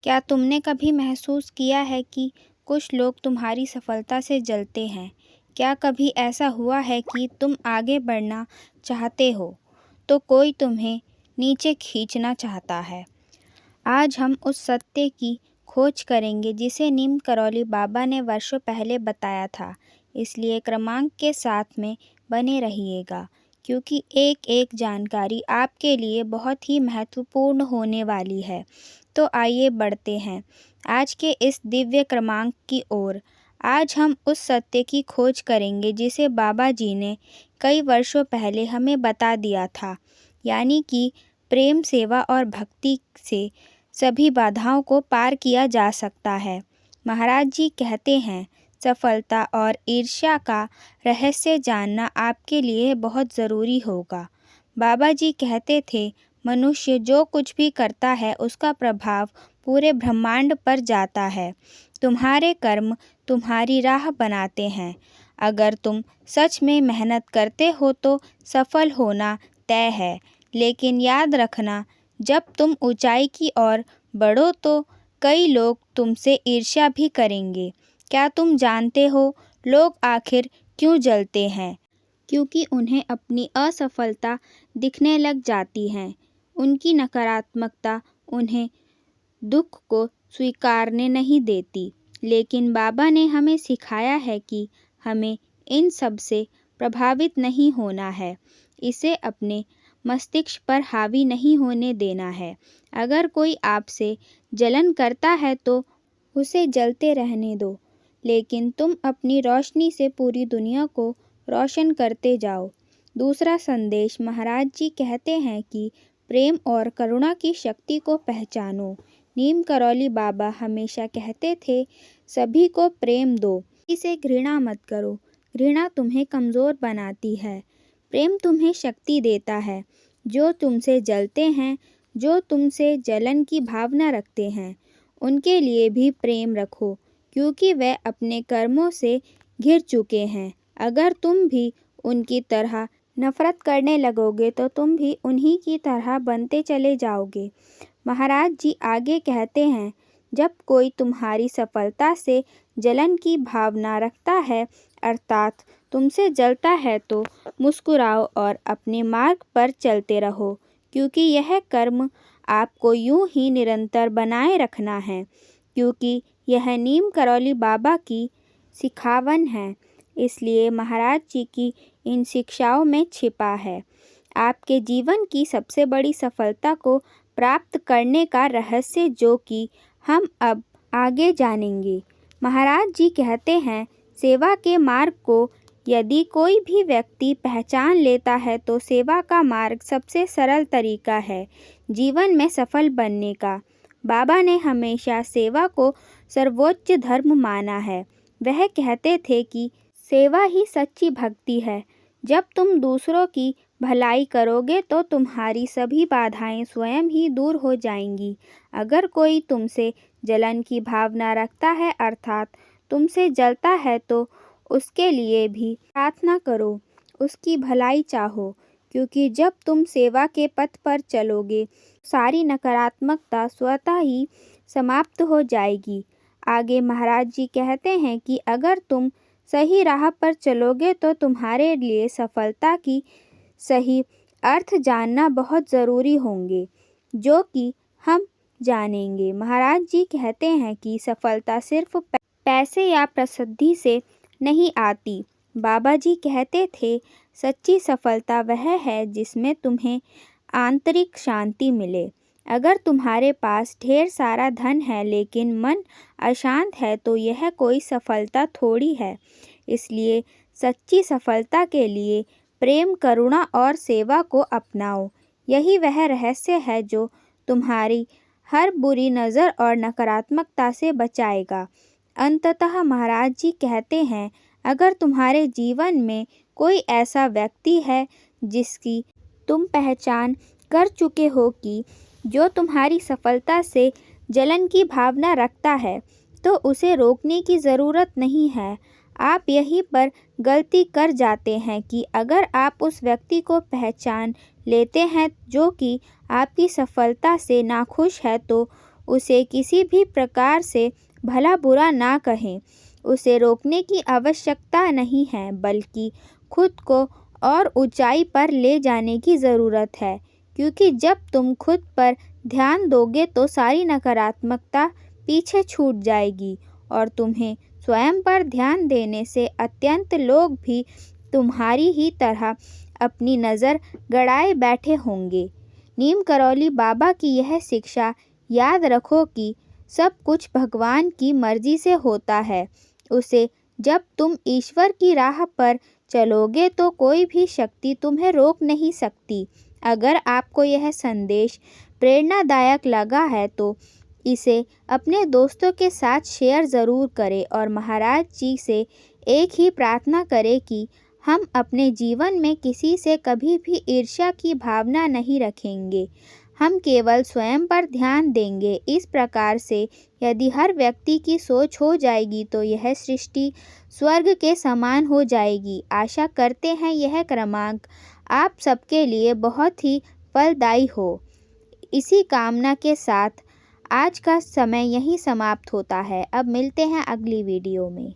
क्या तुमने कभी महसूस किया है कि कुछ लोग तुम्हारी सफलता से जलते हैं? क्या कभी ऐसा हुआ है कि तुम आगे बढ़ना चाहते हो, तो कोई तुम्हें नीचे खींचना चाहता है? आज हम उस सत्य की खोज करेंगे जिसे नीम करौली बाबा ने वर्षों पहले बताया था। इसलिए क्रमांक के साथ में बने रहिएगा, क्योंकि एक एक जानकारी आपके लिए बहुत ही महत्वपूर्ण होने वाली है। तो आइए बढ़ते हैं आज के इस दिव्य क्रमांक की ओर। आज हम उस सत्य की खोज करेंगे जिसे बाबा जी ने कई वर्षों पहले हमें बता दिया था, यानी कि प्रेम, सेवा और भक्ति से सभी बाधाओं को पार किया जा सकता है। महाराज जी कहते हैं, सफलता और ईर्ष्या का रहस्य जानना आपके लिए बहुत ज़रूरी होगा। बाबा जी कहते थे, मनुष्य जो कुछ भी करता है उसका प्रभाव पूरे ब्रह्मांड पर जाता है। तुम्हारे कर्म तुम्हारी राह बनाते हैं। अगर तुम सच में मेहनत करते हो तो सफल होना तय है। लेकिन याद रखना, जब तुम ऊंचाई की ओर बढ़ो तो कई लोग तुमसे ईर्ष्या भी करेंगे। क्या तुम जानते हो लोग आखिर क्यों जलते हैं? क्योंकि उन्हें अपनी असफलता दिखने लग जाती है। उनकी नकारात्मकता उन्हें दुख को स्वीकारने नहीं देती। लेकिन बाबा ने हमें सिखाया है कि हमें इन सब से प्रभावित नहीं होना है। इसे अपने मस्तिष्क पर हावी नहीं होने देना है। अगर कोई आपसे जलन करता है तो उसे जलते रहने दो, लेकिन तुम अपनी रोशनी से पूरी दुनिया को रोशन करते जाओ। दूसरा संदेश, महाराज जी कहते हैं कि प्रेम और करुणा की शक्ति को पहचानो। नीम करौली बाबा हमेशा कहते थे, सभी को प्रेम दो, इसे घृणा मत करो। घृणा तुम्हें कमज़ोर बनाती है, प्रेम तुम्हें शक्ति देता है। जो तुमसे जलते हैं, जो तुमसे जलन की भावना रखते हैं, उनके लिए भी प्रेम रखो, क्योंकि वे अपने कर्मों से घिर चुके हैं। अगर तुम भी उनकी तरह नफरत करने लगोगे तो तुम भी उन्हीं की तरह बनते चले जाओगे। महाराज जी आगे कहते हैं, जब कोई तुम्हारी सफलता से जलन की भावना रखता है, अर्थात तुमसे जलता है, तो मुस्कुराओ और अपने मार्ग पर चलते रहो, क्योंकि यह कर्म आपको यूं ही निरंतर बनाए रखना है, क्योंकि यह नीम करौली बाबा की सिखावन है। इसलिए महाराज जी की इन शिक्षाओं में छिपा है आपके जीवन की सबसे बड़ी सफलता को प्राप्त करने का रहस्य, जो कि हम अब आगे जानेंगे। महाराज जी कहते हैं, सेवा के मार्ग को यदि कोई भी व्यक्ति पहचान लेता है तो सेवा का मार्ग सबसे सरल तरीका है जीवन में सफल बनने का। बाबा ने हमेशा सेवा को सर्वोच्च धर्म माना है। वह कहते थे कि सेवा ही सच्ची भक्ति है। जब तुम दूसरों की भलाई करोगे तो तुम्हारी सभी बाधाएं स्वयं ही दूर हो जाएंगी। अगर कोई तुमसे जलन की भावना रखता है, अर्थात तुमसे जलता है, तो उसके लिए भी प्रार्थना करो, उसकी भलाई चाहो, क्योंकि जब तुम सेवा के पथ पर चलोगे, सारी नकारात्मकता स्वतः ही समाप्त हो जाएगी। आगे महाराज जी कहते हैं कि अगर तुम सही राह पर चलोगे तो तुम्हारे लिए सफलता की सही अर्थ जानना बहुत ज़रूरी होंगे, जो कि हम जानेंगे। महाराज जी कहते हैं कि सफलता सिर्फ पैसे या प्रसिद्धि से नहीं आती। बाबा जी कहते थे, सच्ची सफलता वह है जिसमें तुम्हें आंतरिक शांति मिले। अगर तुम्हारे पास ढेर सारा धन है लेकिन मन अशांत है तो यह कोई सफलता थोड़ी है। इसलिए सच्ची सफलता के लिए प्रेम, करुणा और सेवा को अपनाओ। यही वह रहस्य है जो तुम्हारी हर बुरी नज़र और नकारात्मकता से बचाएगा। अंततः महाराज जी कहते हैं, अगर तुम्हारे जीवन में कोई ऐसा व्यक्ति है जिसकी तुम पहचान कर चुके हो कि जो तुम्हारी सफलता से जलन की भावना रखता है, तो उसे रोकने की ज़रूरत नहीं है। आप यहीं पर गलती कर जाते हैं कि अगर आप उस व्यक्ति को पहचान लेते हैं जो कि आपकी सफलता से नाखुश है, तो उसे किसी भी प्रकार से भला बुरा ना कहें। उसे रोकने की आवश्यकता नहीं है, बल्कि खुद को और ऊंचाई पर ले जाने की ज़रूरत है, क्योंकि जब तुम खुद पर ध्यान दोगे तो सारी नकारात्मकता पीछे छूट जाएगी और तुम्हें स्वयं पर ध्यान देने से अत्यंत लोग भी तुम्हारी ही तरह अपनी नज़र गड़ाए बैठे होंगे। नीम करौली बाबा की यह शिक्षा याद रखो कि सब कुछ भगवान की मर्जी से होता है। उसे जब तुम ईश्वर की राह पर चलोगे तो कोई भी शक्ति तुम्हें रोक नहीं सकती। अगर आपको यह संदेश प्रेरणादायक लगा है तो इसे अपने दोस्तों के साथ शेयर ज़रूर करें और महाराज जी से एक ही प्रार्थना करें कि हम अपने जीवन में किसी से कभी भी ईर्ष्या की भावना नहीं रखेंगे। हम केवल स्वयं पर ध्यान देंगे। इस प्रकार से यदि हर व्यक्ति की सोच हो जाएगी तो यह सृष्टि स्वर्ग के समान हो जाएगी। आशा करते हैं यह क्रमांक आप सबके लिए बहुत ही फलदायी हो। इसी कामना के साथ आज का समय यहीं समाप्त होता है। अब मिलते हैं अगली वीडियो में।